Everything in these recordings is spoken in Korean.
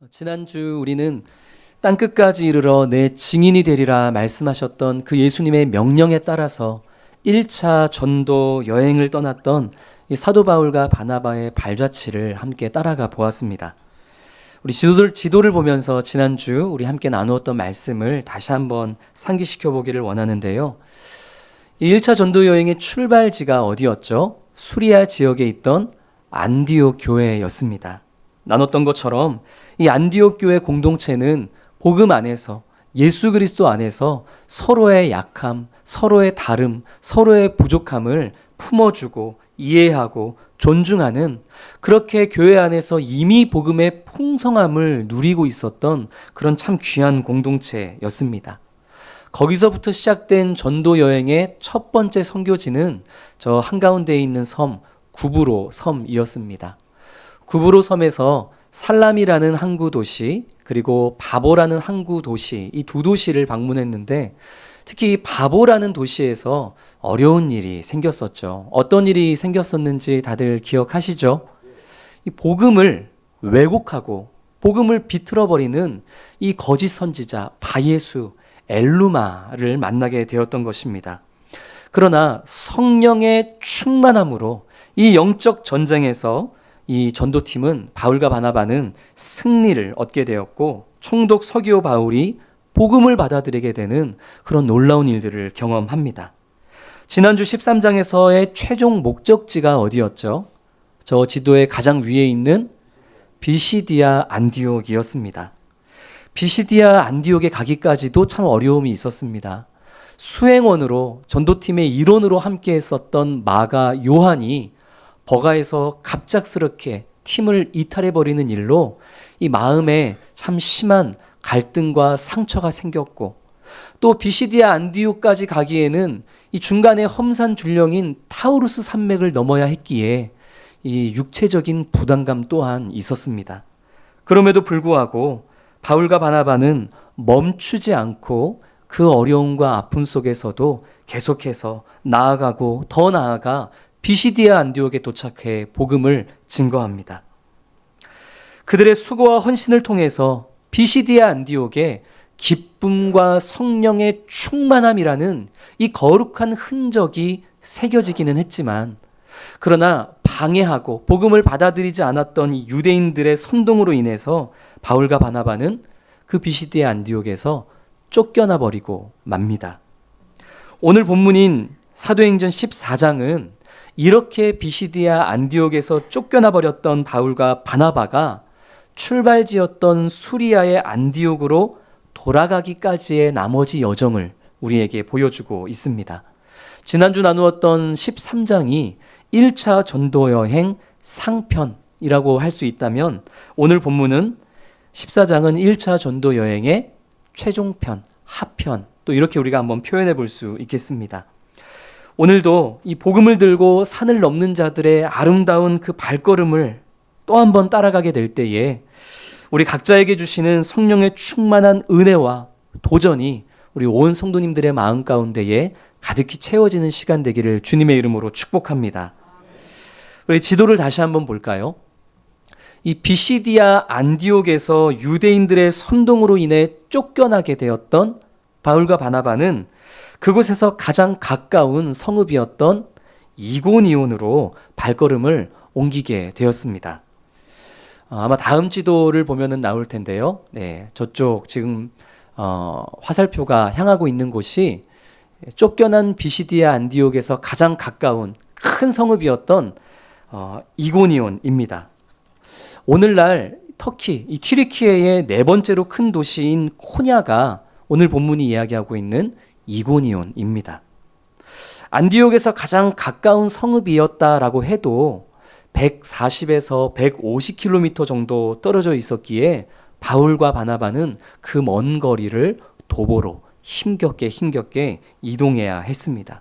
지난주 우리는 땅끝까지 이르러 내 증인이 되리라 말씀하셨던 그 예수님의 명령에 따라서 1차 전도 여행을 떠났던 이 사도 바울과 바나바의 발자취를 함께 따라가 보았습니다. 우리 지도를 보면서 지난주 우리 함께 나누었던 말씀을 다시 한번 상기시켜 보기를 원하는데요. 이 1차 전도 여행의 출발지가 어디였죠? 수리아 지역에 있던 안디옥 교회였습니다. 나눴던 것처럼 이 안디옥 교회 공동체는 복음 안에서 예수 그리스도 안에서 서로의 약함, 서로의 다름, 서로의 부족함을 품어주고 이해하고 존중하는, 그렇게 교회 안에서 이미 복음의 풍성함을 누리고 있었던 그런 참 귀한 공동체였습니다. 거기서부터 시작된 전도 여행의 첫 번째 선교지는 저 한가운데에 있는 섬 구브로 섬이었습니다. 구브로 섬에서 살람이라는 항구 도시, 그리고 바보라는 항구 도시, 이 두 도시를 방문했는데 특히 바보라는 도시에서 어려운 일이 생겼었죠. 어떤 일이 생겼었는지 다들 기억하시죠? 이 복음을 왜곡하고 복음을 비틀어버리는 이 거짓 선지자 바예수 엘루마를 만나게 되었던 것입니다. 그러나 성령의 충만함으로 이 영적 전쟁에서 이 전도팀은, 바울과 바나바는 승리를 얻게 되었고 총독 서기오 바울이 복음을 받아들이게 되는 그런 놀라운 일들을 경험합니다. 지난주 13장에서의 최종 목적지가 어디였죠? 저 지도의 가장 위에 있는 비시디아 안디옥이었습니다. 비시디아 안디옥에 가기까지도 참 어려움이 있었습니다. 수행원으로, 전도팀의 일원으로 함께 했었던 마가 요한이 버가에서 갑작스럽게 팀을 이탈해버리는 일로 이 마음에 참 심한 갈등과 상처가 생겼고, 또 비시디아 안디옥까지 가기에는 이 중간에 험산 줄령인 타우루스 산맥을 넘어야 했기에 이 육체적인 부담감 또한 있었습니다. 그럼에도 불구하고 바울과 바나바는 멈추지 않고 그 어려움과 아픔 속에서도 계속해서 나아가고 더 나아가 비시디아 안디옥에 도착해 복음을 증거합니다. 그들의 수고와 헌신을 통해서 비시디아 안디옥에 기쁨과 성령의 충만함이라는 이 거룩한 흔적이 새겨지기는 했지만, 그러나 방해하고 복음을 받아들이지 않았던 이 유대인들의 선동으로 인해서 바울과 바나바는 그 비시디아 안디옥에서 쫓겨나 버리고 맙니다. 오늘 본문인 사도행전 14장은 이렇게 비시디아 안디옥에서 쫓겨나 버렸던 바울과 바나바가 출발지였던 수리아의 안디옥으로 돌아가기까지의 나머지 여정을 우리에게 보여주고 있습니다. 지난주 나누었던 13장이 1차 전도 여행 상편이라고 할 수 있다면, 오늘 본문은 14장은 1차 전도 여행의 최종편, 하편, 또 이렇게 우리가 한번 표현해 볼 수 있겠습니다. 오늘도 이 복음을 들고 산을 넘는 자들의 아름다운 그 발걸음을 또 한 번 따라가게 될 때에 우리 각자에게 주시는 성령의 충만한 은혜와 도전이 우리 온 성도님들의 마음 가운데에 가득히 채워지는 시간 되기를 주님의 이름으로 축복합니다. 우리 지도를 다시 한번 볼까요? 이 비시디아 안디옥에서 유대인들의 선동으로 인해 쫓겨나게 되었던 바울과 바나바는 그곳에서 가장 가까운 성읍이었던 이고니온으로 발걸음을 옮기게 되었습니다. 아마 다음 지도를 보면은 나올 텐데요. 네, 저쪽 지금 화살표가 향하고 있는 곳이 쫓겨난 비시디아 안디옥에서 가장 가까운 큰 성읍이었던 이고니온입니다. 오늘날 터키, 이 튀르키예의 네 번째로 큰 도시인 코냐가 오늘 본문이 이야기하고 있는 이고니온입니다. 안디옥에서 가장 가까운 성읍이었다라고 해도 140에서 150km 정도 떨어져 있었기에 바울과 바나바는 그 먼 거리를 도보로 힘겹게 이동해야 했습니다.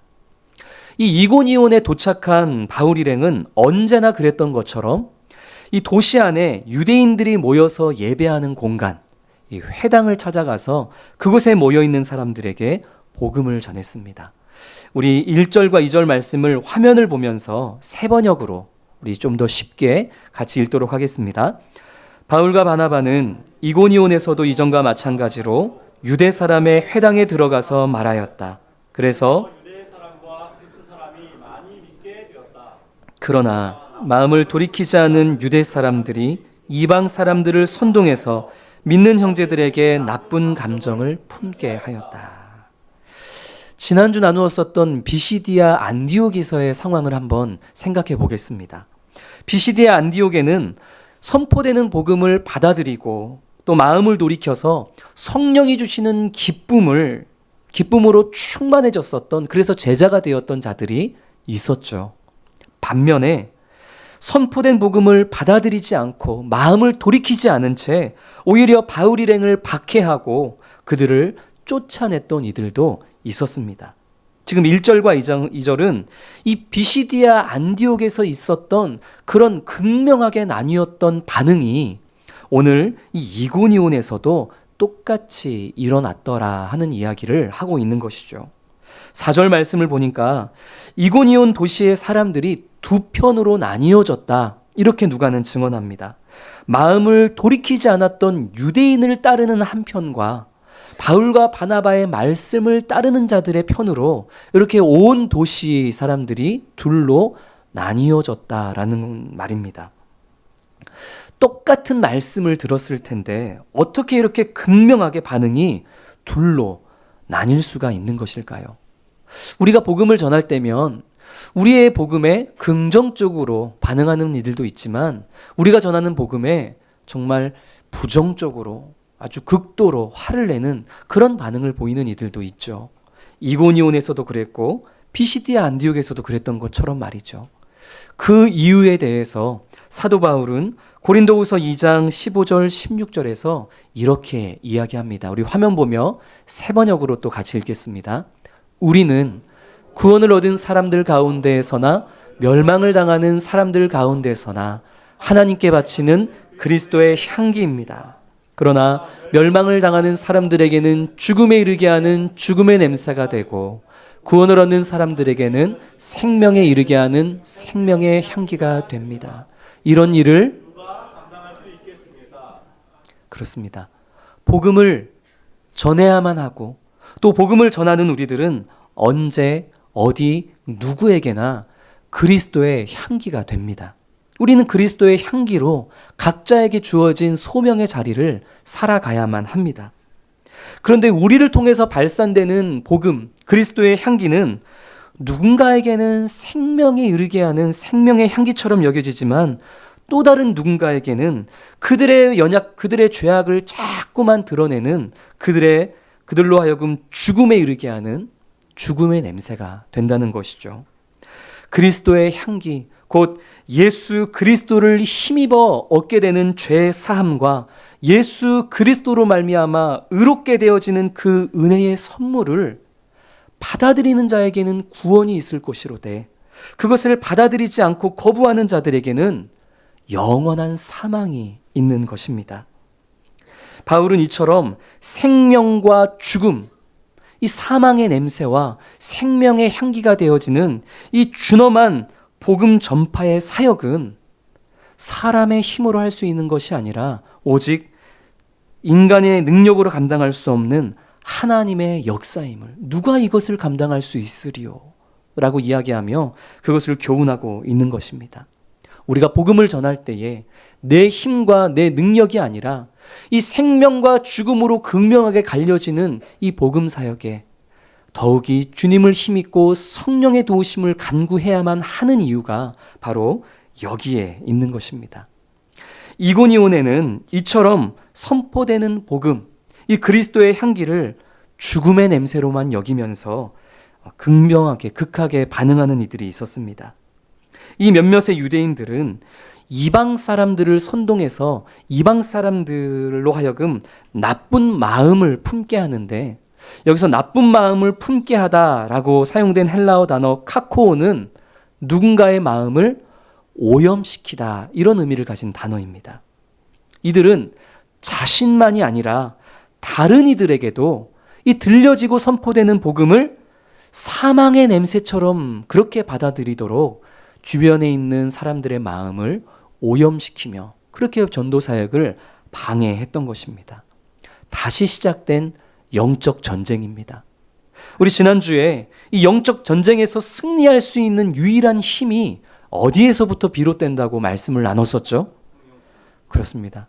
이 이고니온에 도착한 바울 일행은 언제나 그랬던 것처럼 이 도시 안에 유대인들이 모여서 예배하는 공간, 이 회당을 찾아가서 그곳에 모여있는 사람들에게 복음을 전했습니다. 우리 1절과 2절 말씀을 화면을 보면서 세 번역으로 우리 좀 더 쉽게 같이 읽도록 하겠습니다. 바울과 바나바는 이고니온에서도 이전과 마찬가지로 유대 사람의 회당에 들어가서 말하였다. 그래서 그러나 마음을 돌이키지 않은 유대 사람들이 이방 사람들을 선동해서 믿는 형제들에게 나쁜 감정을 품게 하였다. 지난주 나누었었던 비시디아 안디옥에서의 상황을 한번 생각해 보겠습니다. 비시디아 안디옥에는 선포되는 복음을 받아들이고 또 마음을 돌이켜서 성령이 주시는 기쁨으로 충만해졌었던, 그래서 제자가 되었던 자들이 있었죠. 반면에 선포된 복음을 받아들이지 않고 마음을 돌이키지 않은 채 오히려 바울 일행을 박해하고 그들을 쫓아냈던 이들도 있었습니다. 지금 1절과 2절은 이 비시디아 안디옥에서 있었던 그런 극명하게 나뉘었던 반응이 오늘 이 이고니온에서도 똑같이 일어났더라 하는 이야기를 하고 있는 것이죠. 4절 말씀을 보니까 이고니온 도시의 사람들이 두 편으로 나뉘어졌다, 이렇게 누가는 증언합니다. 마음을 돌이키지 않았던 유대인을 따르는 한 편과 바울과 바나바의 말씀을 따르는 자들의 편으로 이렇게 온 도시 사람들이 둘로 나뉘어졌다라는 말입니다. 똑같은 말씀을 들었을 텐데 어떻게 이렇게 극명하게 반응이 둘로 나뉠 수가 있는 것일까요? 우리가 복음을 전할 때면 우리의 복음에 긍정적으로 반응하는 이들도 있지만 우리가 전하는 복음에 정말 부정적으로 아주 극도로 화를 내는 그런 반응을 보이는 이들도 있죠. 이고니온에서도 그랬고 피시디아 안디옥에서도 그랬던 것처럼 말이죠. 그 이유에 대해서 사도 바울은 고린도후서 2장 15절 16절에서 이렇게 이야기합니다. 우리 화면 보며 세 번역으로 또 같이 읽겠습니다. 우리는 구원을 얻은 사람들 가운데에서나 멸망을 당하는 사람들 가운데서나 하나님께 바치는 그리스도의 향기입니다. 그러나 멸망을 당하는 사람들에게는 죽음에 이르게 하는 죽음의 냄새가 되고 구원을 얻는 사람들에게는 생명에 이르게 하는 생명의 향기가 됩니다. 이런 일을 그렇습니다. 복음을 전해야만 하고 또 복음을 전하는 우리들은 언제 어디 누구에게나 그리스도의 향기가 됩니다. 우리는 그리스도의 향기로 각자에게 주어진 소명의 자리를 살아가야만 합니다. 그런데 우리를 통해서 발산되는 복음, 그리스도의 향기는 누군가에게는 생명에 이르게 하는 생명의 향기처럼 여겨지지만 또 다른 누군가에게는 그들의 연약, 그들의 죄악을 자꾸만 드러내는 그들로 하여금 죽음에 이르게 하는 죽음의 냄새가 된다는 것이죠. 그리스도의 향기, 곧 예수 그리스도를 힘입어 얻게 되는 죄 사함과 예수 그리스도로 말미암아 의롭게 되어지는 그 은혜의 선물을 받아들이는 자에게는 구원이 있을 것이로되 그것을 받아들이지 않고 거부하는 자들에게는 영원한 사망이 있는 것입니다. 바울은 이처럼 생명과 죽음, 이 사망의 냄새와 생명의 향기가 되어지는 이 준엄한 복음 전파의 사역은 사람의 힘으로 할 수 있는 것이 아니라 오직 인간의 능력으로 감당할 수 없는 하나님의 역사임을, 누가 이것을 감당할 수 있으리요? 라고 이야기하며 그것을 교훈하고 있는 것입니다. 우리가 복음을 전할 때에 내 힘과 내 능력이 아니라 이 생명과 죽음으로 극명하게 갈려지는 이 복음 사역에 더욱이 주님을 힘입고 성령의 도우심을 간구해야만 하는 이유가 바로 여기에 있는 것입니다. 이고니온에는 이처럼 선포되는 복음, 이 그리스도의 향기를 죽음의 냄새로만 여기면서 극명하게 극하게 반응하는 이들이 있었습니다. 이 몇몇의 유대인들은 이방 사람들을 선동해서 이방 사람들로 하여금 나쁜 마음을 품게 하는데, 여기서 나쁜 마음을 품게 하다라고 사용된 헬라어 단어 카코오는 누군가의 마음을 오염시키다, 이런 의미를 가진 단어입니다. 이들은 자신만이 아니라 다른 이들에게도 이 들려지고 선포되는 복음을 사망의 냄새처럼 그렇게 받아들이도록 주변에 있는 사람들의 마음을 오염시키며 그렇게 전도 사역을 방해했던 것입니다. 다시 시작된 영적 전쟁입니다. 우리 지난주에 이 영적 전쟁에서 승리할 수 있는 유일한 힘이 어디에서부터 비롯된다고 말씀을 나눴었죠? 그렇습니다.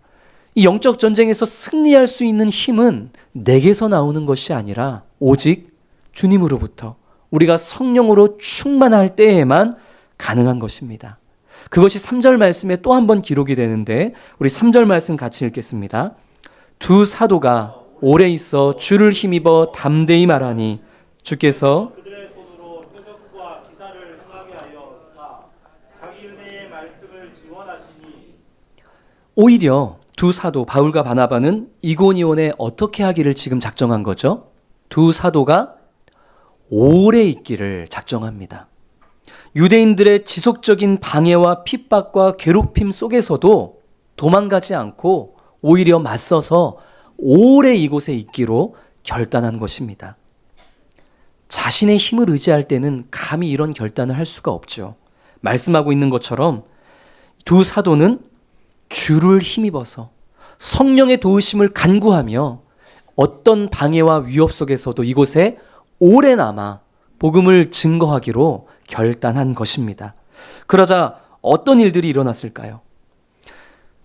이 영적 전쟁에서 승리할 수 있는 힘은 내게서 나오는 것이 아니라 오직 주님으로부터 우리가 성령으로 충만할 때에만 가능한 것입니다. 그것이 3절 말씀에 또 한 번 기록이 되는데 우리 3절 말씀 같이 읽겠습니다. 두 사도가 오래 있어 주를 힘입어 담대히 말하니 주께서 그들의 손으로 표적과 기사를 행하게 하여 주사 자기 은혜의 말씀을 지원하시니. 오히려 두 사도 바울과 바나바는 이고니온에 어떻게 하기를 지금 작정한 거죠? 두 사도가 오래 있기를 작정합니다. 유대인들의 지속적인 방해와 핍박과 괴롭힘 속에서도 도망가지 않고 오히려 맞서서 오래 이곳에 있기로 결단한 것입니다. 자신의 힘을 의지할 때는 감히 이런 결단을 할 수가 없죠. 말씀하고 있는 것처럼 두 사도는 주를 힘입어서 성령의 도우심을 간구하며 어떤 방해와 위협 속에서도 이곳에 오래 남아 복음을 증거하기로 결단한 것입니다. 그러자 어떤 일들이 일어났을까요?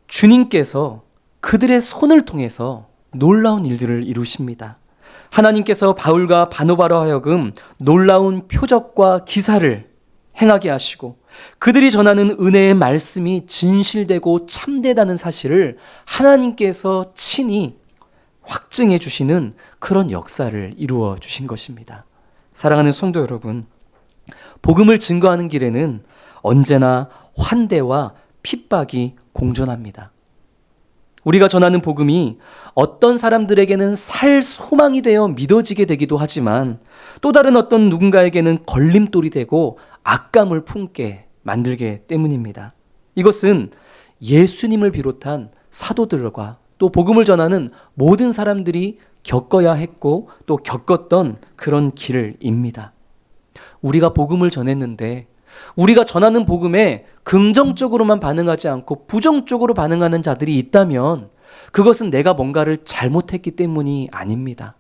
주님께서 그들의 손을 통해서 놀라운 일들을 이루십니다. 하나님께서 바울과 바나바로 하여금 놀라운 표적과 기사를 행하게 하시고 그들이 전하는 은혜의 말씀이 진실되고 참되다는 사실을 하나님께서 친히 확증해 주시는 그런 역사를 이루어 주신 것입니다. 사랑하는 성도 여러분, 복음을 증거하는 길에는 언제나 환대와 핍박이 공존합니다. 우리가 전하는 복음이 어떤 사람들에게는 살 소망이 되어 믿어지게 되기도 하지만 또 다른 어떤 누군가에게는 걸림돌이 되고 악감을 품게 만들게 때문입니다. 이것은 예수님을 비롯한 사도들과 또 복음을 전하는 모든 사람들이 겪어야 했고 또 겪었던 그런 길입니다. 우리가 복음을 전했는데 우리가 전하는 복음에 긍정적으로만 반응하지 않고 부정적으로 반응하는 자들이 있다면 그것은 내가 뭔가를 잘못했기 때문이 아닙니다.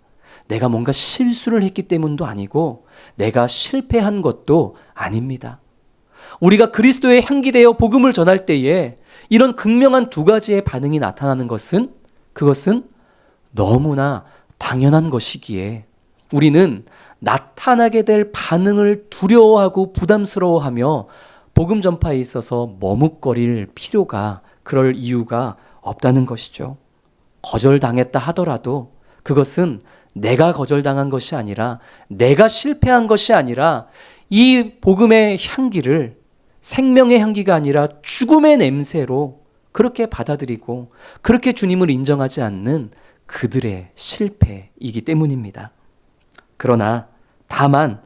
내가 뭔가 실수를 했기 때문도 아니고 내가 실패한 것도 아닙니다. 우리가 그리스도의 향기 되어 복음을 전할 때에 이런 극명한 두 가지의 반응이 나타나는 것은 그것은 너무나 당연한 것이기에 우리는 나타나게 될 반응을 두려워하고 부담스러워하며 복음 전파에 있어서 머뭇거릴 필요가 그럴 이유가 없다는 것이죠. 거절당했다 하더라도 그것은 내가 거절당한 것이 아니라 내가 실패한 것이 아니라 이 복음의 향기를 생명의 향기가 아니라 죽음의 냄새로 그렇게 받아들이고 그렇게 주님을 인정하지 않는 그들의 실패이기 때문입니다. 그러나 다만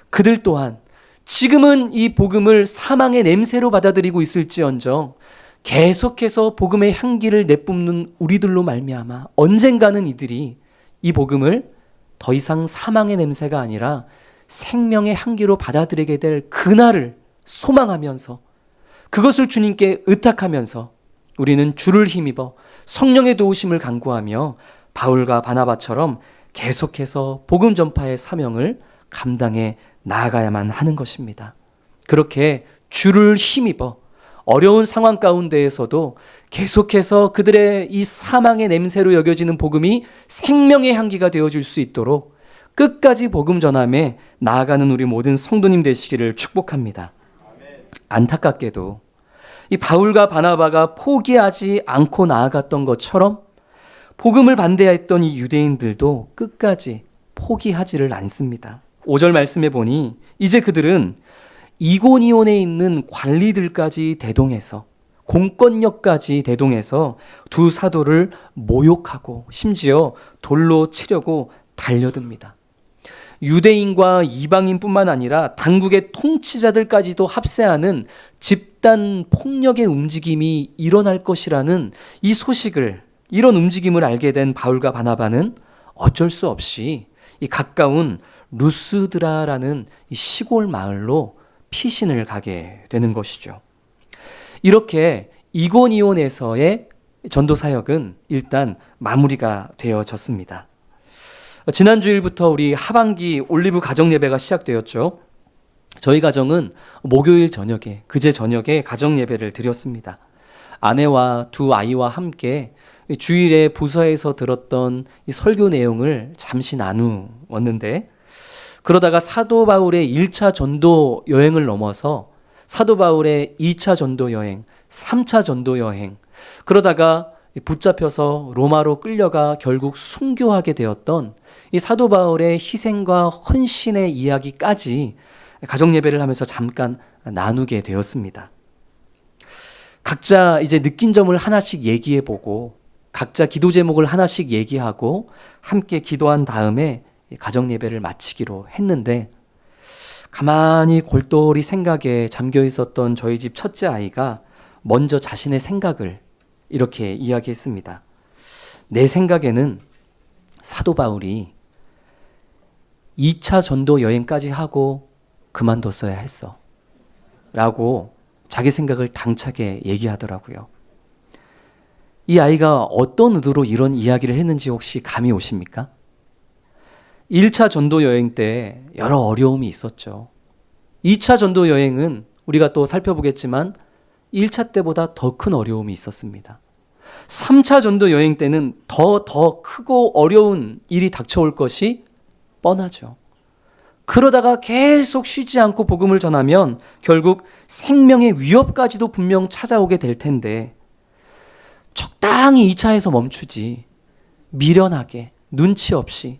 그들 또한 지금은 이 복음을 사망의 냄새로 받아들이고 있을지언정 계속해서 복음의 향기를 내뿜는 우리들로 말미암아 언젠가는 이들이 이 복음을 더 이상 사망의 냄새가 아니라 생명의 향기로 받아들이게 될 그날을 소망하면서 그것을 주님께 의탁하면서 우리는 주를 힘입어 성령의 도우심을 간구하며 바울과 바나바처럼 계속해서 복음 전파의 사명을 감당해 나아가야만 하는 것입니다. 그렇게 주를 힘입어 어려운 상황 가운데에서도 계속해서 그들의 이 사망의 냄새로 여겨지는 복음이 생명의 향기가 되어줄 수 있도록 끝까지 복음 전함에 나아가는 우리 모든 성도님 되시기를 축복합니다. 안타깝게도 이 바울과 바나바가 포기하지 않고 나아갔던 것처럼 복음을 반대했던 이 유대인들도 끝까지 포기하지를 않습니다. 5절 말씀해 보니 이제 그들은 이고니온에 있는 관리들까지 대동해서 공권력까지 대동해서 두 사도를 모욕하고 심지어 돌로 치려고 달려듭니다. 유대인과 이방인뿐만 아니라 당국의 통치자들까지도 합세하는 집단 폭력의 움직임이 일어날 것이라는 이 소식을 이런 움직임을 알게 된 바울과 바나바는 어쩔 수 없이 이 가까운 루스드라라는 이 시골 마을로 피신을 가게 되는 것이죠. 이렇게 이고니온에서의 전도 사역은 일단 마무리가 되어졌습니다. 지난 주일부터 우리 하반기 올리브 가정 예배가 시작되었죠. 저희 가정은 목요일 저녁에, 그제 저녁에 가정 예배를 드렸습니다. 아내와 두 아이와 함께 주일에 부서에서 들었던 이 설교 내용을 잠시 나누었는데, 그러다가 사도 바울의 1차 전도 여행을 넘어서 사도 바울의 2차 전도 여행, 3차 전도 여행, 그러다가 붙잡혀서 로마로 끌려가 결국 순교하게 되었던 이 사도 바울의 희생과 헌신의 이야기까지 가정 예배를 하면서 잠깐 나누게 되었습니다. 각자 이제 느낀 점을 하나씩 얘기해 보고, 각자 기도 제목을 하나씩 얘기하고 함께 기도한 다음에 가정 예배를 마치기로 했는데, 가만히 골똘히 생각에 잠겨 있었던 저희 집 첫째 아이가 먼저 자신의 생각을 이렇게 이야기했습니다. 내 생각에는 사도 바울이 2차 전도 여행까지 하고 그만뒀어야 했어 라고 자기 생각을 당차게 얘기하더라고요. 이 아이가 어떤 의도로 이런 이야기를 했는지 혹시 감이 오십니까? 1차 전도 여행 때 여러 어려움이 있었죠. 2차 전도 여행은 우리가 또 살펴보겠지만 1차 때보다 더 큰 어려움이 있었습니다. 3차 전도 여행 때는 더 크고 어려운 일이 닥쳐올 것이 뻔하죠. 그러다가 계속 쉬지 않고 복음을 전하면 결국 생명의 위협까지도 분명 찾아오게 될 텐데, 적당히 2차에서 멈추지 미련하게 눈치 없이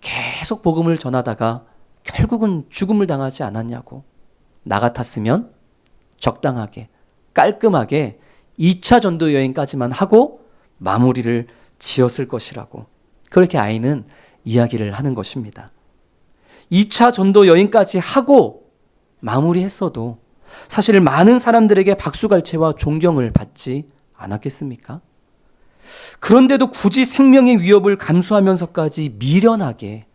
계속 복음을 전하다가 결국은 죽음을 당하지 않았냐고. 나 같았으면 적당하게 깔끔하게 2차 전도 여행까지만 하고 마무리를 지었을 것이라고, 그렇게 아이는 이야기를 하는 것입니다. 2차 전도 여행까지 하고 마무리했어도 사실 많은 사람들에게 박수갈채와 존경을 받지 않았겠습니까? 그런데도 굳이 생명의 위협을 감수하면서까지 미련하게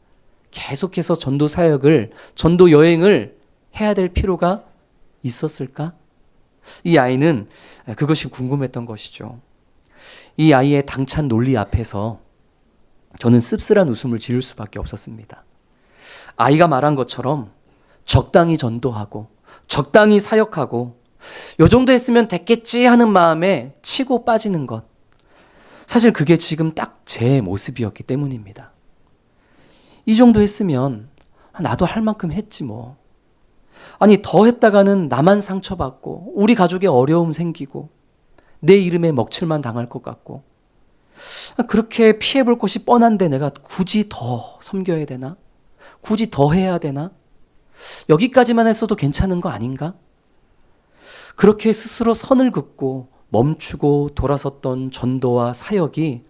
계속해서 전도 사역을, 전도 여행을 해야 될 필요가 있었을까? 이 아이는 그것이 궁금했던 것이죠. 이 아이의 당찬 논리 앞에서 저는 씁쓸한 웃음을 지을 수밖에 없었습니다. 아이가 말한 것처럼 적당히 전도하고 적당히 사역하고 요 정도 했으면 됐겠지 하는 마음에 치고 빠지는 것, 사실 그게 지금 딱 제 모습이었기 때문입니다. 이 정도 했으면 나도 할 만큼 했지 뭐. 아니 더 했다가는 나만 상처받고 우리 가족에 어려움 생기고 내 이름에 먹칠만 당할 것 같고, 그렇게 피해볼 것이 뻔한데 내가 굳이 더 섬겨야 되나? 굳이 더 해야 되나? 여기까지만 했어도 괜찮은 거 아닌가? 그렇게 스스로 선을 긋고 멈추고 돌아섰던 전도와 사역이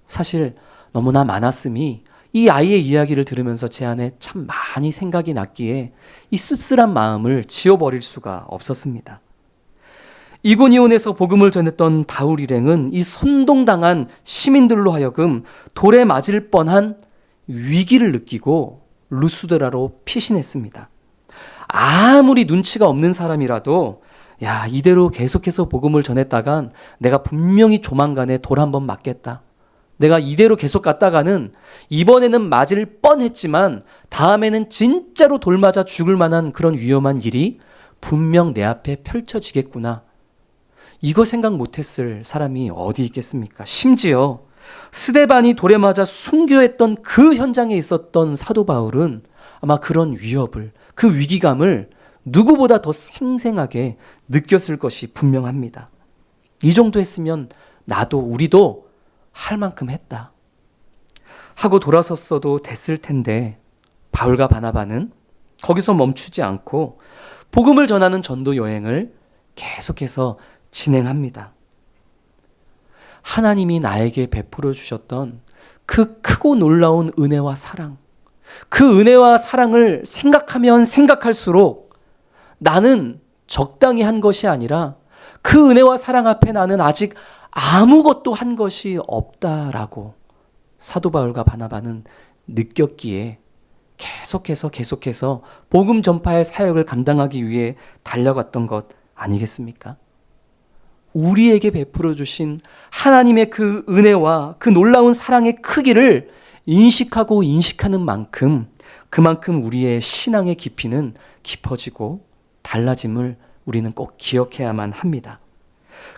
사실 너무나 많았음이 이 아이의 이야기를 들으면서 제 안에 참 많이 생각이 났기에 이 씁쓸한 마음을 지워버릴 수가 없었습니다. 이고니온에서 복음을 전했던 바울 일행은 이 선동당한 시민들로 하여금 돌에 맞을 뻔한 위기를 느끼고 루스드라로 피신했습니다. 아무리 눈치가 없는 사람이라도 야, 이대로 계속해서 복음을 전했다간 내가 분명히 조만간에 돌 한번 맞겠다. 내가 이대로 계속 갔다가는 이번에는 맞을 뻔했지만 다음에는 진짜로 돌 맞아 죽을 만한 그런 위험한 일이 분명 내 앞에 펼쳐지겠구나. 이거 생각 못했을 사람이 어디 있겠습니까? 심지어 스데반이 돌에 맞아 순교했던 그 현장에 있었던 사도 바울은 아마 그런 위협을, 그 위기감을 누구보다 더 생생하게 느꼈을 것이 분명합니다. 이 정도 했으면 나도, 우리도 할 만큼 했다 하고 돌아섰어도 됐을 텐데, 바울과 바나바는 거기서 멈추지 않고 복음을 전하는 전도 여행을 계속해서 진행합니다. 하나님이 나에게 베풀어 주셨던 그 크고 놀라운 은혜와 사랑, 그 은혜와 사랑을 생각하면 생각할수록 나는 적당히 한 것이 아니라 그 은혜와 사랑 앞에 나는 아직 아무것도 한 것이 없다라고 사도 바울과 바나바는 느꼈기에 계속해서 복음 전파의 사역을 감당하기 위해 달려갔던 것 아니겠습니까? 우리에게 베풀어 주신 하나님의 그 은혜와 그 놀라운 사랑의 크기를 인식하는 만큼 그만큼 우리의 신앙의 깊이는 깊어지고 달라짐을 우리는 꼭 기억해야만 합니다.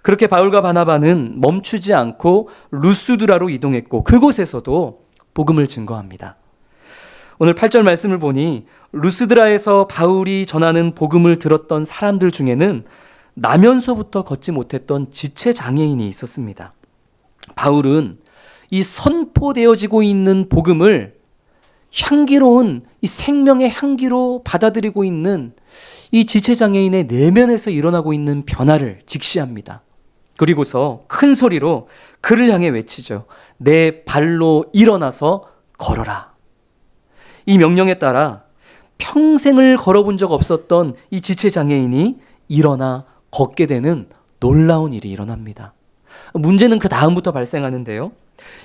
그렇게 바울과 바나바는 멈추지 않고 루스드라로 이동했고 그곳에서도 복음을 증거합니다. 오늘 8절 말씀을 보니 루스드라에서 바울이 전하는 복음을 들었던 사람들 중에는 나면서부터 걷지 못했던 지체 장애인이 있었습니다. 바울은 이 선포되어지고 있는 복음을 향기로운 이 생명의 향기로 받아들이고 있는 이 지체 장애인의 내면에서 일어나고 있는 변화를 직시합니다. 그리고서 큰 소리로 그를 향해 외치죠. 내 발로 일어나서 걸어라. 이 명령에 따라 평생을 걸어본 적 없었던 이 지체 장애인이 일어나 걷게 되는 놀라운 일이 일어납니다. 문제는 그 다음부터 발생하는데요.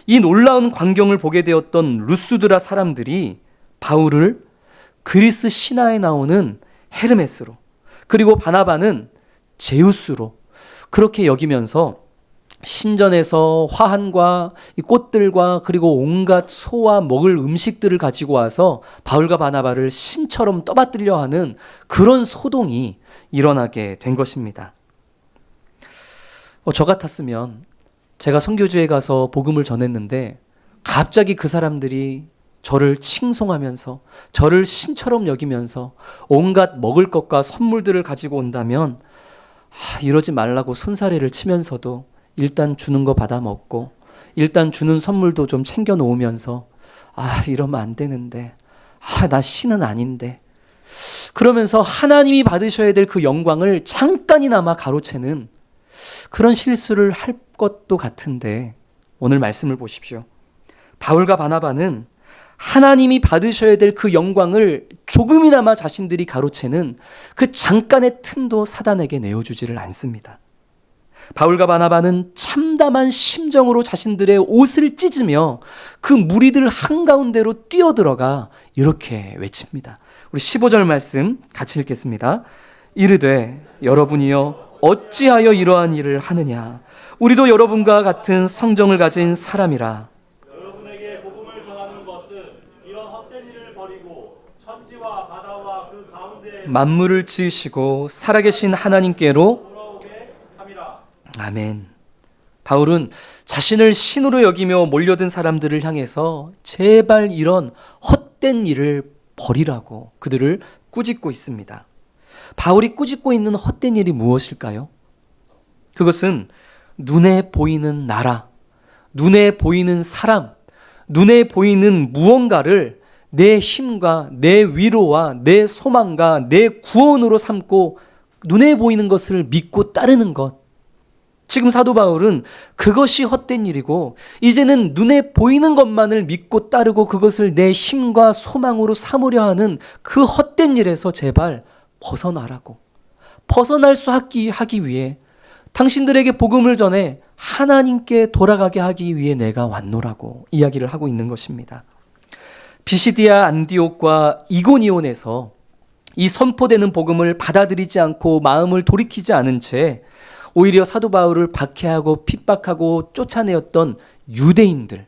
이 놀라운 광경을 보게 되었던 루스드라 사람들이 바울을 그리스 신화에 나오는 헤르메스로 그리고 바나바는 제우스로 그렇게 여기면서 신전에서 화환과 이 꽃들과 그리고 온갖 소와 먹을 음식들을 가지고 와서 바울과 바나바를 신처럼 떠받들려 하는 그런 소동이 일어나게 된 것입니다. 저 같았으면 제가 선교지에 가서 복음을 전했는데 갑자기 그 사람들이 저를 칭송하면서 저를 신처럼 여기면서 온갖 먹을 것과 선물들을 가지고 온다면 이러지 말라고 손사래를 치면서도 일단 주는 거 받아 먹고 일단 주는 선물도 좀 챙겨 놓으면서 이러면 안 되는데 나 신은 아닌데 그러면서 하나님이 받으셔야 될 그 영광을 잠깐이나마 가로채는 그런 실수를 할 것도 같은데 오늘 말씀을 보십시오. 바울과 바나바는 하나님이 받으셔야 될 그 영광을 조금이나마 자신들이 가로채는 그 잠깐의 틈도 사단에게 내어주지를 않습니다. 바울과 바나바는 참담한 심정으로 자신들의 옷을 찢으며 그 무리들 한가운데로 뛰어들어가 이렇게 외칩니다. 우리 15절 말씀 같이 읽겠습니다. 이르되 여러분이여 어찌하여 이러한 일을 하느냐 우리도 여러분과 같은 성정을 가진 사람이라. 여러분에게 복음을 전하는 것은 이런 헛된 일을 버리고 천지와 바다와 그 가운데 만물을 지으시고 살아계신 하나님께로 돌아오게 함이라. 아멘. 바울은 자신을 신으로 여기며 몰려든 사람들을 향해서 제발 이런 헛된 일을 버리라고 그들을 꾸짖고 있습니다. 바울이 꾸짖고 있는 헛된 일이 무엇일까요? 그것은 눈에 보이는 나라, 눈에 보이는 사람, 눈에 보이는 무언가를 내 힘과 내 위로와 내 소망과 내 구원으로 삼고 눈에 보이는 것을 믿고 따르는 것. 지금 사도 바울은 그것이 헛된 일이고 이제는 눈에 보이는 것만을 믿고 따르고 그것을 내 힘과 소망으로 삼으려 하는 그 헛된 일에서 제발 벗어나라고. 벗어날 수 하기 위해 당신들에게 복음을 전해 하나님께 돌아가게 하기 위해 내가 왔노라고 이야기를 하고 있는 것입니다. 비시디아 안디옥과 이고니온에서 이 선포되는 복음을 받아들이지 않고 마음을 돌이키지 않은 채 오히려 사도 바울을 박해하고 핍박하고 쫓아내었던 유대인들.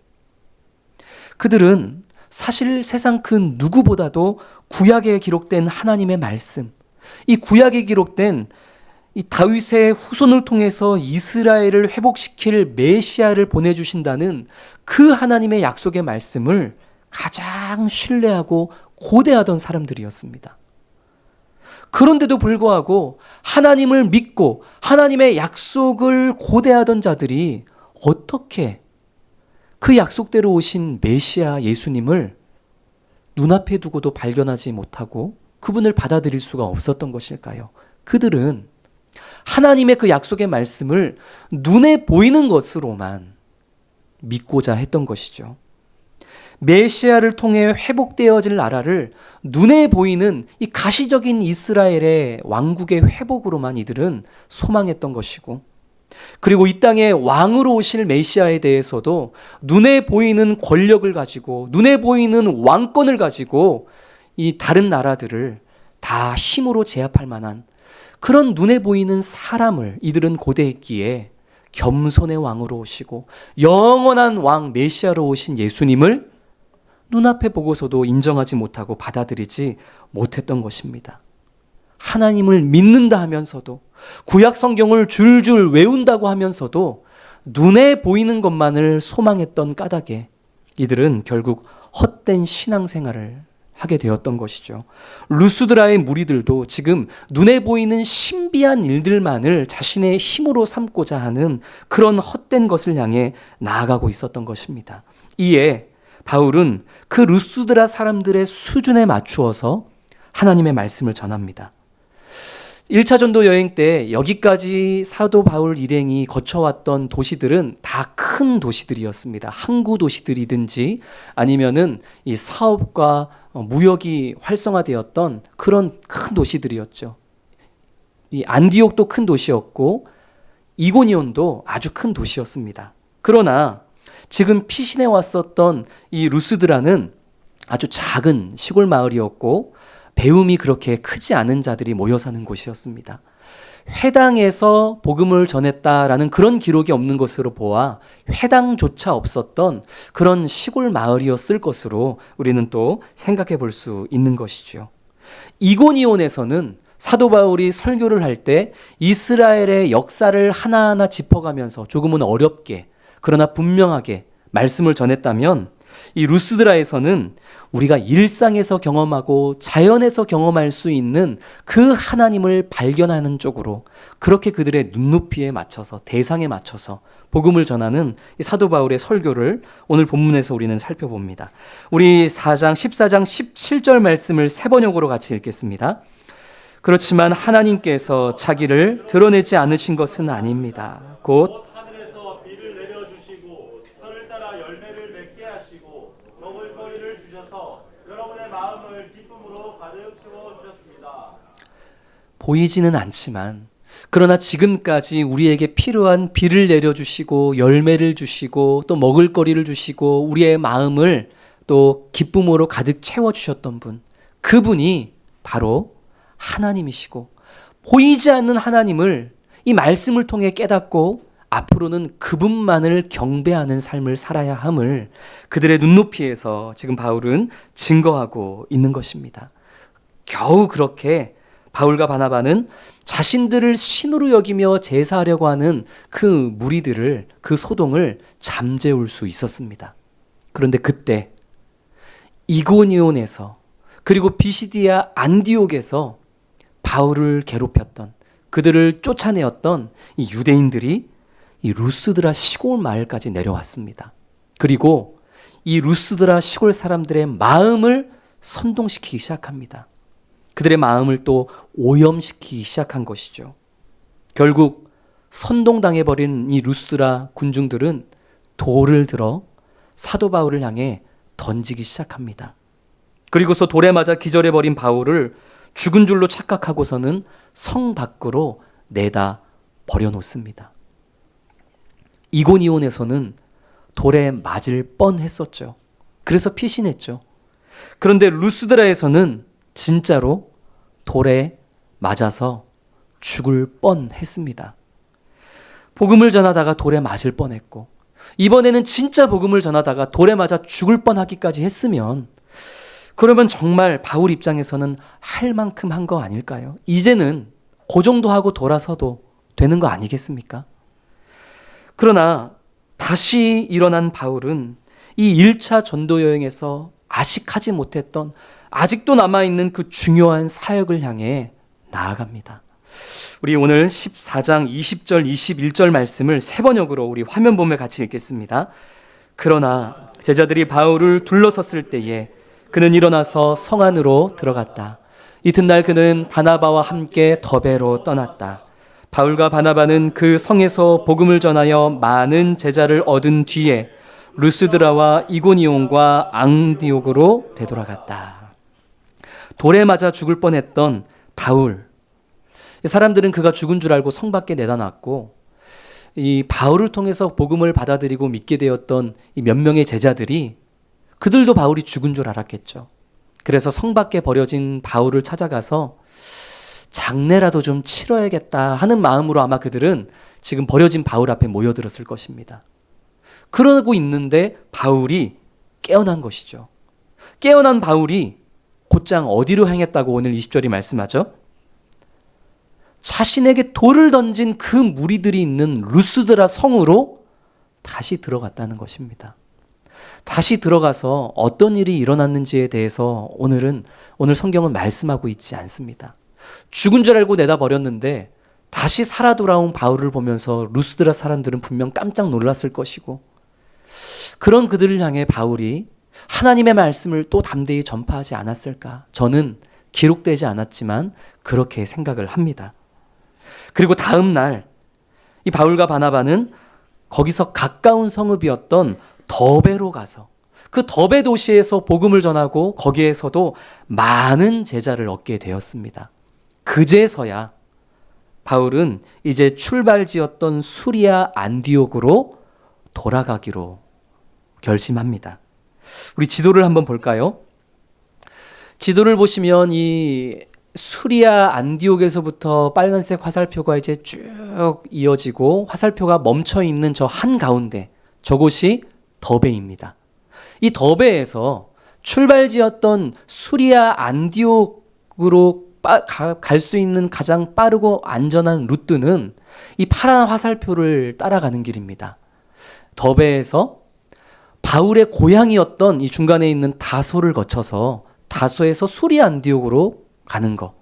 그들은 사실 세상 그 누구보다도 구약에 기록된 하나님의 말씀, 이 구약에 기록된 이 다윗의 후손을 통해서 이스라엘을 회복시킬 메시아를 보내주신다는 그 하나님의 약속의 말씀을 가장 신뢰하고 고대하던 사람들이었습니다. 그런데도 불구하고 하나님을 믿고 하나님의 약속을 고대하던 자들이 어떻게 그 약속대로 오신 메시아 예수님을 눈앞에 두고도 발견하지 못하고 그분을 받아들일 수가 없었던 것일까요? 그들은 하나님의 그 약속의 말씀을 눈에 보이는 것으로만 믿고자 했던 것이죠. 메시아를 통해 회복되어질 나라를 눈에 보이는 이 가시적인 이스라엘의 왕국의 회복으로만 이들은 소망했던 것이고, 그리고 이 땅에 왕으로 오실 메시아에 대해서도 눈에 보이는 권력을 가지고 눈에 보이는 왕권을 가지고 이 다른 나라들을 다 힘으로 제압할 만한 그런 눈에 보이는 사람을 이들은 고대했기에 겸손의 왕으로 오시고 영원한 왕 메시아로 오신 예수님을 눈앞에 보고서도 인정하지 못하고 받아들이지 못했던 것입니다. 하나님을 믿는다 하면서도 구약 성경을 줄줄 외운다고 하면서도 눈에 보이는 것만을 소망했던 까닭에 이들은 결국 헛된 신앙생활을 하게 되었던 것이죠. 루스드라의 무리들도 지금 눈에 보이는 신비한 일들만을 자신의 힘으로 삼고자 하는 그런 헛된 것을 향해 나아가고 있었던 것입니다. 이에 바울은 그 루스드라 사람들의 수준에 맞추어서 하나님의 말씀을 전합니다. 1차 전도 여행 때 여기까지 사도 바울 일행이 거쳐왔던 도시들은 다 큰 도시들이었습니다. 항구 도시들이든지 아니면은 이 사업과 무역이 활성화되었던 그런 큰 도시들이었죠. 이 안디옥도 큰 도시였고 이고니온도 아주 큰 도시였습니다. 그러나 지금 피신해 왔었던 이 루스드라는 아주 작은 시골 마을이었고 배움이 그렇게 크지 않은 자들이 모여 사는 곳이었습니다. 회당에서 복음을 전했다라는 그런 기록이 없는 것으로 보아 회당조차 없었던 그런 시골 마을이었을 것으로 우리는 또 생각해 볼 수 있는 것이죠. 이고니온에서는 사도 바울이 설교를 할 때 이스라엘의 역사를 하나하나 짚어가면서 조금은 어렵게 그러나 분명하게 말씀을 전했다면 이 루스드라에서는 우리가 일상에서 경험하고 자연에서 경험할 수 있는 그 하나님을 발견하는 쪽으로 그렇게 그들의 눈높이에 맞춰서 대상에 맞춰서 복음을 전하는 이 사도 바울의 설교를 오늘 본문에서 우리는 살펴봅니다. 우리 14장 17절 말씀을 세 번역으로 같이 읽겠습니다. 그렇지만 하나님께서 자기를 드러내지 않으신 것은 아닙니다. 곧 하늘에서 비를 내려주시고 철을 따라 열매를 맺게 하시고 먹을 거리를 주셔서 여러분의 마음을 기쁨으로 가득 채워주셨습니다. 보이지는 않지만 그러나 지금까지 우리에게 필요한 비를 내려주시고 열매를 주시고 또 먹을 거리를 주시고 우리의 마음을 또 기쁨으로 가득 채워주셨던 분, 그분이 바로 하나님이시고 보이지 않는 하나님을 이 말씀을 통해 깨닫고 앞으로는 그분만을 경배하는 삶을 살아야 함을 그들의 눈높이에서 지금 바울은 증거하고 있는 것입니다. 겨우 그렇게 바울과 바나바는 자신들을 신으로 여기며 제사하려고 하는 그 무리들을, 그 소동을 잠재울 수 있었습니다. 그런데 그때 이고니온에서 그리고 비시디아 안디옥에서 바울을 괴롭혔던, 그들을 쫓아내었던 이 유대인들이 이 루스드라 시골 마을까지 내려왔습니다. 그리고 이 루스드라 시골 사람들의 마음을 선동시키기 시작합니다. 그들의 마음을 또 오염시키기 시작한 것이죠. 결국 선동당해버린 이 루스드라 군중들은 돌을 들어 사도 바울을 향해 던지기 시작합니다. 그리고서 돌에 맞아 기절해버린 바울을 죽은 줄로 착각하고서는 성 밖으로 내다 버려놓습니다. 이고니온에서는 돌에 맞을 뻔했었죠. 그래서 피신했죠. 그런데 루스드라에서는 진짜로 돌에 맞아서 죽을 뻔했습니다. 복음을 전하다가 돌에 맞을 뻔했고 이번에는 진짜 복음을 전하다가 돌에 맞아 죽을 뻔하기까지 했으면 그러면 정말 바울 입장에서는 할 만큼 한 거 아닐까요? 이제는 그 정도 하고 돌아서도 되는 거 아니겠습니까? 그러나 다시 일어난 바울은 이 1차 전도 여행에서 아식하지 못했던 아직도 남아있는 그 중요한 사역을 향해 나아갑니다. 우리 오늘 14장 20절 21절 말씀을 세 번역으로 우리 화면 보며 같이 읽겠습니다. 그러나 제자들이 바울을 둘러섰을 때에 그는 일어나서 성 안으로 들어갔다. 이튿날 그는 바나바와 함께 더베로 떠났다. 바울과 바나바는 그 성에서 복음을 전하여 많은 제자를 얻은 뒤에 루스드라와 이고니온과 앙디옥으로 되돌아갔다. 돌에 맞아 죽을 뻔했던 바울. 사람들은 그가 죽은 줄 알고 성 밖에 내다 놨고 이 바울을 통해서 복음을 받아들이고 믿게 되었던 이 몇 명의 제자들이 그들도 바울이 죽은 줄 알았겠죠. 그래서 성 밖에 버려진 바울을 찾아가서 장례라도 좀 치러야겠다 하는 마음으로 아마 그들은 지금 버려진 바울 앞에 모여들었을 것입니다. 그러고 있는데 바울이 깨어난 것이죠. 깨어난 바울이 곧장 어디로 향했다고 오늘 20절이 말씀하죠? 자신에게 돌을 던진 그 무리들이 있는 루스드라 성으로 다시 들어갔다는 것입니다. 다시 들어가서 어떤 일이 일어났는지에 대해서 오늘 성경은 말씀하고 있지 않습니다. 죽은 줄 알고 내다버렸는데 다시 살아 돌아온 바울을 보면서 루스드라 사람들은 분명 깜짝 놀랐을 것이고, 그런 그들을 향해 바울이 하나님의 말씀을 또 담대히 전파하지 않았을까? 저는 기록되지 않았지만 그렇게 생각을 합니다. 그리고 다음 날 이 바울과 바나바는 거기서 가까운 성읍이었던 더베로 가서 그 더베 도시에서 복음을 전하고 거기에서도 많은 제자를 얻게 되었습니다. 그제서야 바울은 이제 출발지였던 수리아 안디옥으로 돌아가기로 결심합니다. 우리 지도를 한번 볼까요? 지도를 보시면 이 수리아 안디옥에서부터 빨간색 화살표가 이제 쭉 이어지고 화살표가 멈춰 있는 저 한가운데, 저곳이 더베입니다. 이 더베에서 출발지였던 수리아 안디옥으로 갈 수 있는 가장 빠르고 안전한 루트는 이 파란 화살표를 따라가는 길입니다. 더베에서 바울의 고향이었던 이 중간에 있는 다소를 거쳐서 다소에서 수리아 안디옥으로 가는 거,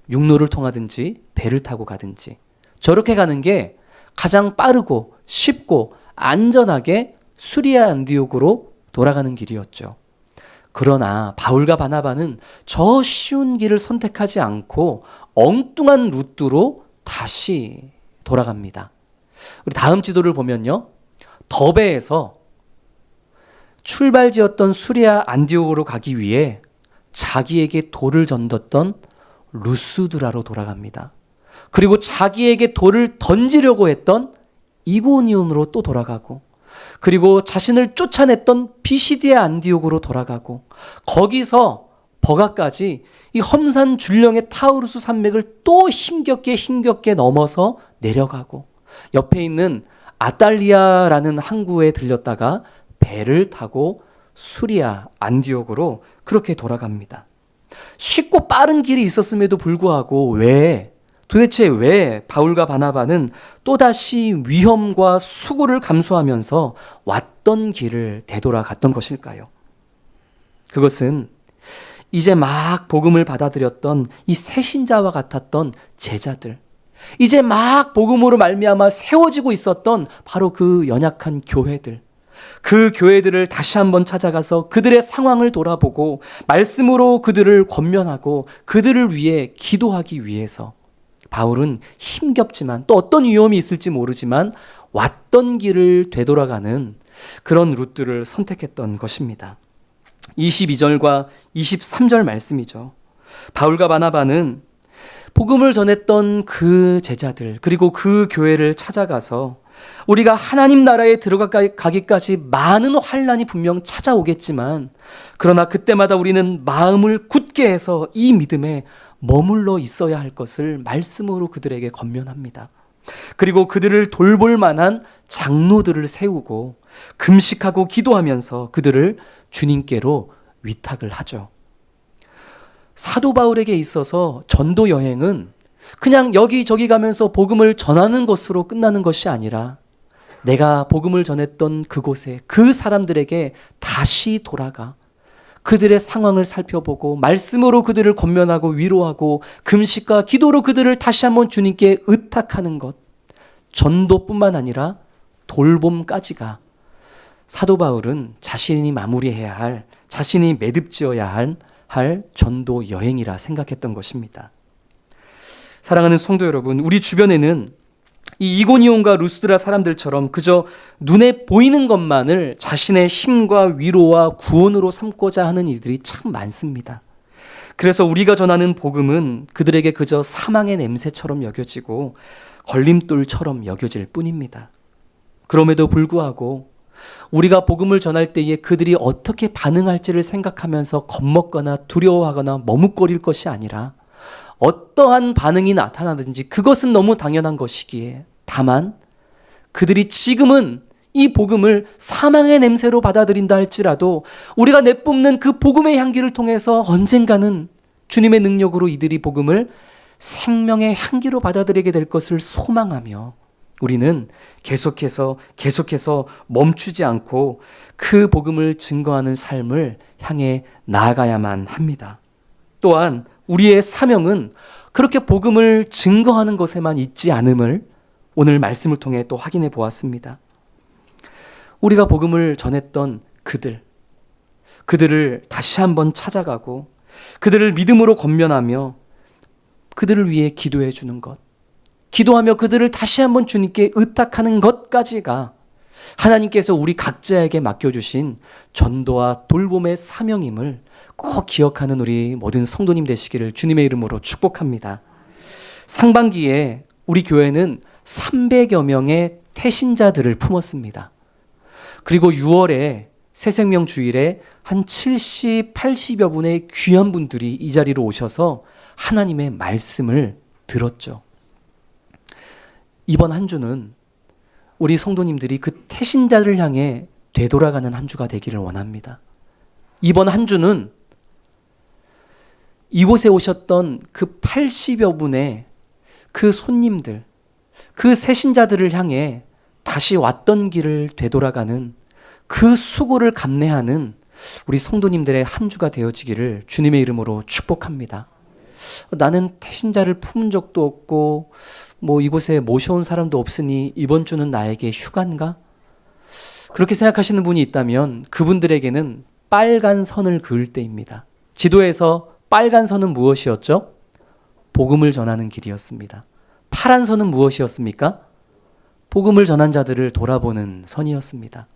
육로를 통하든지 배를 타고 가든지 저렇게 가는 게 가장 빠르고 쉽고 안전하게 수리아 안디옥으로 돌아가는 길이었죠. 그러나 바울과 바나바는 저 쉬운 길을 선택하지 않고 엉뚱한 루트로 다시 돌아갑니다. 우리 다음 지도를 보면요, 더베에서 출발지였던 수리아 안디옥으로 가기 위해 자기에게 돌을 던졌던 루스드라로 돌아갑니다. 그리고 자기에게 돌을 던지려고 했던 이고니온으로 또 돌아가고, 그리고 자신을 쫓아냈던 비시디아 안디옥으로 돌아가고, 거기서 버가까지 이 험산 줄령의 타우루스 산맥을 또 힘겹게 넘어서 내려가고, 옆에 있는 아탈리아라는 항구에 들렸다가 배를 타고 수리아 안디옥으로 그렇게 돌아갑니다. 쉽고 빠른 길이 있었음에도 불구하고 도대체 왜 바울과 바나바는 또다시 위험과 수고를 감수하면서 왔던 길을 되돌아갔던 것일까요? 그것은 이제 막 복음을 받아들였던 이 새신자와 같았던 제자들, 이제 막 복음으로 말미암아 세워지고 있었던 바로 그 연약한 교회들, 그 교회들을 다시 한번 찾아가서 그들의 상황을 돌아보고 말씀으로 그들을 권면하고 그들을 위해 기도하기 위해서 바울은 힘겹지만 또 어떤 위험이 있을지 모르지만 왔던 길을 되돌아가는 그런 루트를 선택했던 것입니다. 22절과 23절 말씀이죠. 바울과 바나바는 복음을 전했던 그 제자들, 그리고 그 교회를 찾아가서 우리가 하나님 나라에 들어가기까지 많은 환난이 분명 찾아오겠지만, 그러나 그때마다 우리는 마음을 굳게 해서 이 믿음에 머물러 있어야 할 것을 말씀으로 그들에게 권면합니다. 그리고 그들을 돌볼 만한 장로들을 세우고 금식하고 기도하면서 그들을 주님께로 위탁을 하죠. 사도 바울에게 있어서 전도 여행은 그냥 여기저기 가면서 복음을 전하는 것으로 끝나는 것이 아니라 내가 복음을 전했던 그곳에 그 사람들에게 다시 돌아가 그들의 상황을 살펴보고 말씀으로 그들을 권면하고 위로하고 금식과 기도로 그들을 다시 한번 주님께 의탁하는 것, 전도뿐만 아니라 돌봄까지가 사도 바울은 자신이 마무리해야 할, 자신이 매듭지어야 할 전도 여행이라 생각했던 것입니다. 사랑하는 성도 여러분, 우리 주변에는 이 이고니온과 루스드라 사람들처럼 그저 눈에 보이는 것만을 자신의 힘과 위로와 구원으로 삼고자 하는 이들이 참 많습니다. 그래서 우리가 전하는 복음은 그들에게 그저 사망의 냄새처럼 여겨지고 걸림돌처럼 여겨질 뿐입니다. 그럼에도 불구하고 우리가 복음을 전할 때에 그들이 어떻게 반응할지를 생각하면서 겁먹거나 두려워하거나 머뭇거릴 것이 아니라 어떠한 반응이 나타나든지 그것은 너무 당연한 것이기에, 다만 그들이 지금은 이 복음을 사망의 냄새로 받아들인다 할지라도 우리가 내뿜는 그 복음의 향기를 통해서 언젠가는 주님의 능력으로 이들이 복음을 생명의 향기로 받아들이게 될 것을 소망하며 우리는 계속해서 멈추지 않고 그 복음을 증거하는 삶을 향해 나아가야만 합니다. 또한 우리의 사명은 그렇게 복음을 증거하는 것에만 있지 않음을 오늘 말씀을 통해 또 확인해 보았습니다. 우리가 복음을 전했던 그들을 다시 한번 찾아가고 그들을 믿음으로 권면하며 그들을 위해 기도해 주는 것, 기도하며 그들을 다시 한번 주님께 의탁하는 것까지가 하나님께서 우리 각자에게 맡겨주신 전도와 돌봄의 사명임을 꼭 기억하는 우리 모든 성도님 되시기를 주님의 이름으로 축복합니다. 상반기에 우리 교회는 300여 명의 태신자들을 품었습니다. 그리고 6월에 새생명 주일에 한 70, 80여 분의 귀한 분들이 이 자리로 오셔서 하나님의 말씀을 들었죠. 이번 한 주는 우리 성도님들이 그 태신자를 향해 되돌아가는 한 주가 되기를 원합니다. 이번 한 주는 이곳에 오셨던 그 80여 분의 그 손님들, 그 새신자들을 향해 다시 왔던 길을 되돌아가는 그 수고를 감내하는 우리 성도님들의 한 주가 되어지기를 주님의 이름으로 축복합니다. 나는 태신자를 품은 적도 없고 이곳에 모셔온 사람도 없으니 이번 주는 나에게 휴가인가? 그렇게 생각하시는 분이 있다면 그분들에게는 빨간 선을 그을 때입니다. 지도에서 빨간 선은 무엇이었죠? 복음을 전하는 길이었습니다. 파란 선은 무엇이었습니까? 복음을 전한 자들을 돌아보는 선이었습니다.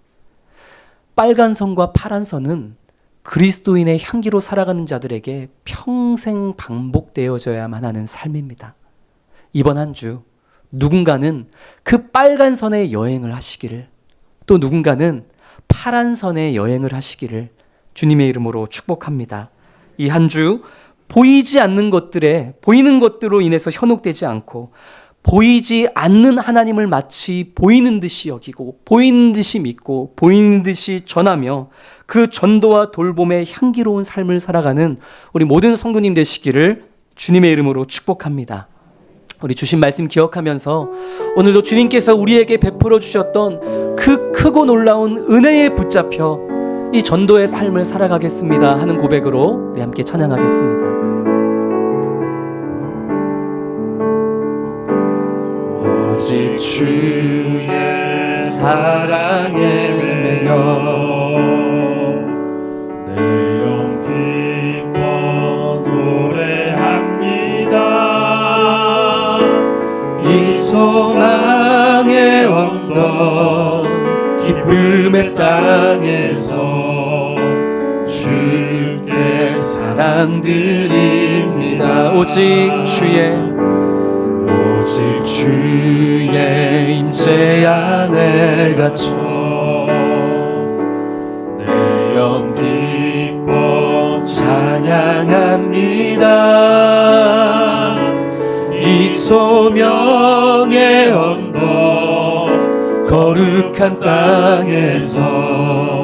빨간 선과 파란 선은 그리스도인의 향기로 살아가는 자들에게 평생 반복되어져야만 하는 삶입니다. 이번 한 주 누군가는 그 빨간 선의 여행을 하시기를, 또 누군가는 파란 선의 여행을 하시기를 주님의 이름으로 축복합니다. 이 한 주 보이지 않는 것들에 보이는 것들로 인해서 현혹되지 않고 보이지 않는 하나님을 마치 보이는 듯이 여기고 보이는 듯이 믿고 보이는 듯이 전하며 그 전도와 돌봄의 향기로운 삶을 살아가는 우리 모든 성도님 되시기를 주님의 이름으로 축복합니다. 우리 주신 말씀 기억하면서 오늘도 주님께서 우리에게 베풀어 주셨던 그 크고 놀라운 은혜에 붙잡혀 이 전도의 삶을 살아가겠습니다 하는 고백으로 우리 함께 찬양하겠습니다. 오직 주의 사랑에 매여 내 영 기뻐 노래합니다. 이 소망의 언덕 기쁨의 땅에서 주께 사랑 드립니다. 오직 주의 임재 안에 갇혀 내 영 기뻐 찬양합니다. 이 소명의 언덕 거룩한 땅에서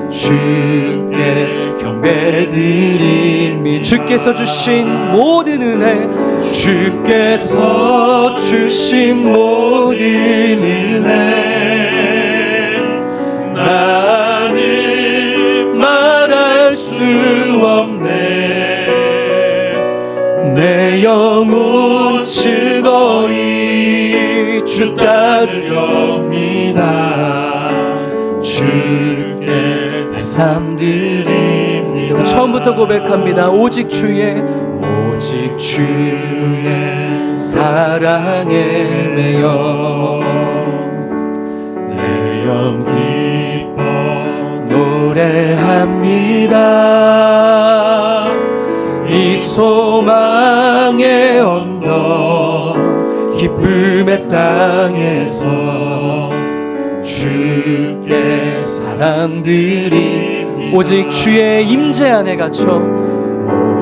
주께 경배드립니다. 주께서 주신 모든 은혜, 주께서 주신 모든 은혜 나는 말할 수 없네. 내 영혼 즐거이 주 따르렵니다. 주께 내 삶 드립니다. 처음부터 고백합니다. 오직 주의 사랑에 매여 내 영 기뻐 노래합니다. 이 소망의 언덕 기쁨의 땅에서 주께 사랑드리 오직 주의 임재 안에 갇혀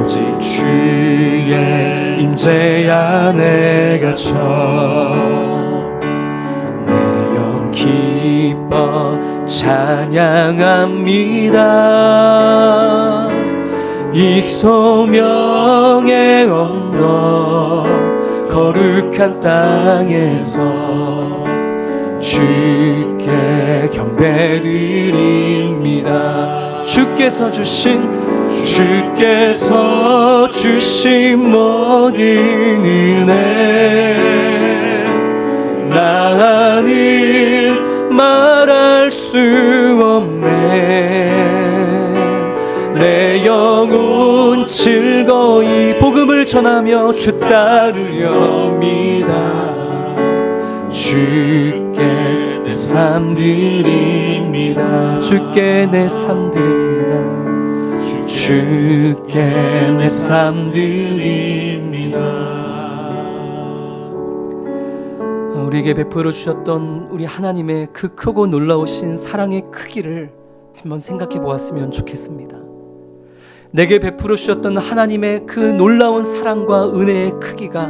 오직 주의 임재 안에 갇혀 내 영 기뻐 찬양합니다. 이 소명의 언덕 거룩한 땅에서 주께 경배드립니다. 주께서 주신 모든 은혜 나는 말할 수 없네. 내 영혼 즐거이 복음을 전하며 주 따르렵니다. 주께 내 삶 드립니다. 주께 내 삶 드립니다. 주께 내 삶 드립니다. 우리에게 베풀어 주셨던 우리 하나님의 그 크고 놀라우신 사랑의 크기를 한번 생각해 보았으면 좋겠습니다. 내게 베풀어 주셨던 하나님의 그 놀라운 사랑과 은혜의 크기가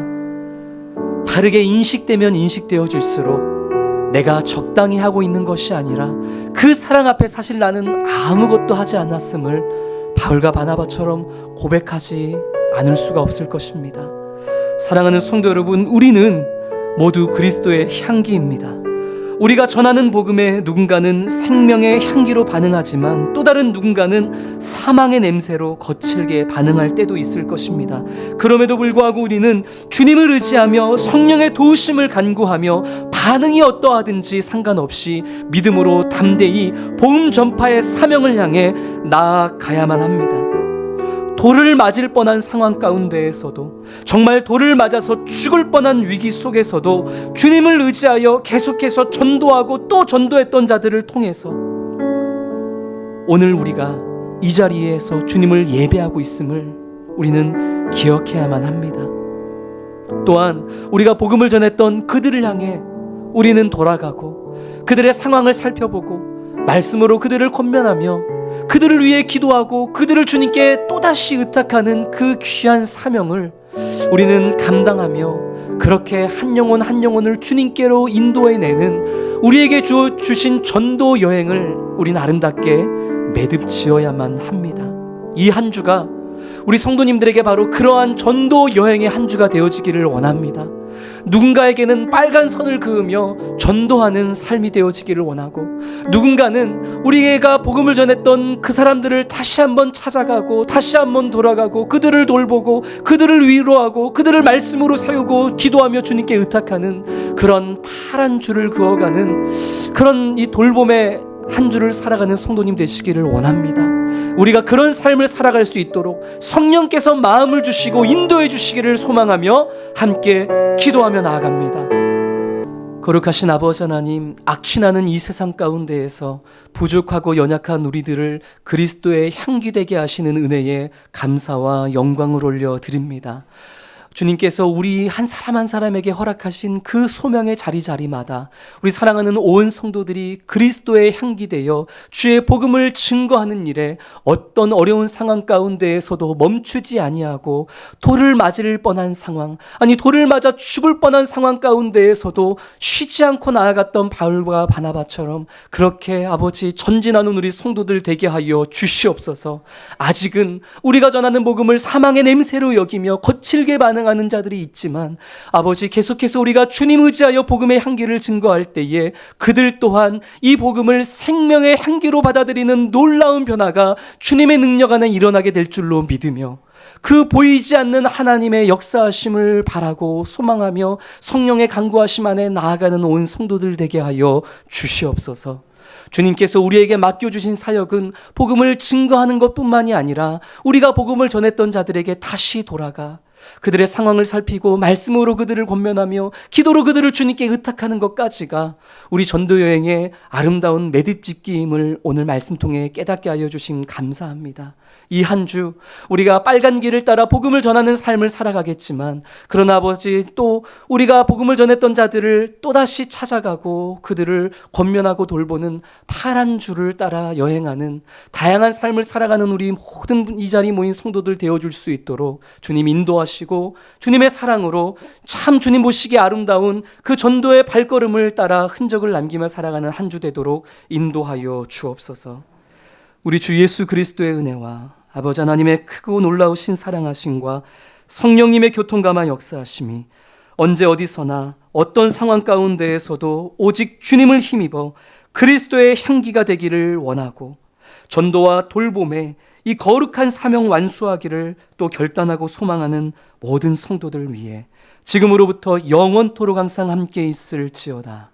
바르게 인식되면 인식되어질수록 내가 적당히 하고 있는 것이 아니라 그 사랑 앞에 사실 나는 아무것도 하지 않았음을 바울과 바나바처럼 고백하지 않을 수가 없을 것입니다. 사랑하는 성도 여러분, 우리는 모두 그리스도의 향기입니다. 우리가 전하는 복음에 누군가는 생명의 향기로 반응하지만 또 다른 누군가는 사망의 냄새로 거칠게 반응할 때도 있을 것입니다. 그럼에도 불구하고 우리는 주님을 의지하며 성령의 도우심을 간구하며 반응이 어떠하든지 상관없이 믿음으로 담대히 복음 전파의 사명을 향해 나아가야만 합니다. 돌을 맞을 뻔한 상황 가운데에서도, 정말 돌을 맞아서 죽을 뻔한 위기 속에서도 주님을 의지하여 계속해서 전도하고 또 전도했던 자들을 통해서 오늘 우리가 이 자리에서 주님을 예배하고 있음을 우리는 기억해야만 합니다. 또한 우리가 복음을 전했던 그들을 향해 우리는 돌아가고 그들의 상황을 살펴보고 말씀으로 그들을 권면하며 그들을 위해 기도하고 그들을 주님께 또다시 의탁하는 그 귀한 사명을 우리는 감당하며 그렇게 한 영혼 한 영혼을 주님께로 인도해내는 우리에게 주신 전도 여행을 우리는 아름답게 매듭지어야만 합니다. 이 한 주가 우리 성도님들에게 바로 그러한 전도 여행의 한 주가 되어지기를 원합니다. 누군가에게는 빨간 선을 그으며 전도하는 삶이 되어지기를 원하고, 누군가는 우리가 복음을 전했던 그 사람들을 다시 한번 찾아가고 다시 한번 돌아가고 그들을 돌보고 그들을 위로하고 그들을 말씀으로 세우고 기도하며 주님께 의탁하는 그런 파란 줄을 그어가는 그런 이 돌봄의 한 주를 살아가는 성도님 되시기를 원합니다. 우리가 그런 삶을 살아갈 수 있도록 성령께서 마음을 주시고 인도해 주시기를 소망하며 함께 기도하며 나아갑니다. 거룩하신 아버지 하나님, 악취나는 이 세상 가운데에서 부족하고 연약한 우리들을 그리스도의 향기 되게 하시는 은혜에 감사와 영광을 올려드립니다. 주님께서 우리 한 사람 한 사람에게 허락하신 그 소명의 자리자리마다 우리 사랑하는 온 성도들이 그리스도의 향기 되어 주의 복음을 증거하는 일에 어떤 어려운 상황 가운데에서도 멈추지 아니하고 돌을 맞을 뻔한 상황, 아니 돌을 맞아 죽을 뻔한 상황 가운데에서도 쉬지 않고 나아갔던 바울과 바나바처럼 그렇게 아버지 전진하는 우리 성도들 되게 하여 주시옵소서. 아직은 우리가 전하는 복음을 사망의 냄새로 여기며 거칠게 반응하는 자들이 있지만 아버지, 계속해서 우리가 주님 의지하여 복음의 향기를 증거할 때에 그들 또한 이 복음을 생명의 향기로 받아들이는 놀라운 변화가 주님의 능력 안에 일어나게 될 줄로 믿으며 그 보이지 않는 하나님의 역사하심을 바라고 소망하며 성령의 간구하심 안에 나아가는 온 성도들 되게 하여 주시옵소서. 주님께서 우리에게 맡겨주신 사역은 복음을 증거하는 것뿐만이 아니라 우리가 복음을 전했던 자들에게 다시 돌아가 그들의 상황을 살피고 말씀으로 그들을 권면하며 기도로 그들을 주님께 의탁하는 것까지가 우리 전도 여행의 아름다운 매듭짓기임을 오늘 말씀 통해 깨닫게 하여 주심 감사합니다. 이 한 주 우리가 빨간 길을 따라 복음을 전하는 삶을 살아가겠지만, 그러나 아버지, 또 우리가 복음을 전했던 자들을 또다시 찾아가고 그들을 권면하고 돌보는 파란 줄을 따라 여행하는 다양한 삶을 살아가는 우리 모든 이 자리 모인 성도들 되어줄 수 있도록 주님 인도하시고, 주님의 사랑으로 참 주님 보시기에 아름다운 그 전도의 발걸음을 따라 흔적을 남기며 살아가는 한 주 되도록 인도하여 주옵소서. 우리 주 예수 그리스도의 은혜와 아버지 하나님의 크고 놀라우신 사랑하심과 성령님의 교통감화 역사하심이 언제 어디서나 어떤 상황 가운데에서도 오직 주님을 힘입어 그리스도의 향기가 되기를 원하고, 전도와 돌봄에 이 거룩한 사명 완수하기를 또 결단하고 소망하는 모든 성도들 위해 지금으로부터 영원토록 항상 함께 있을지어다.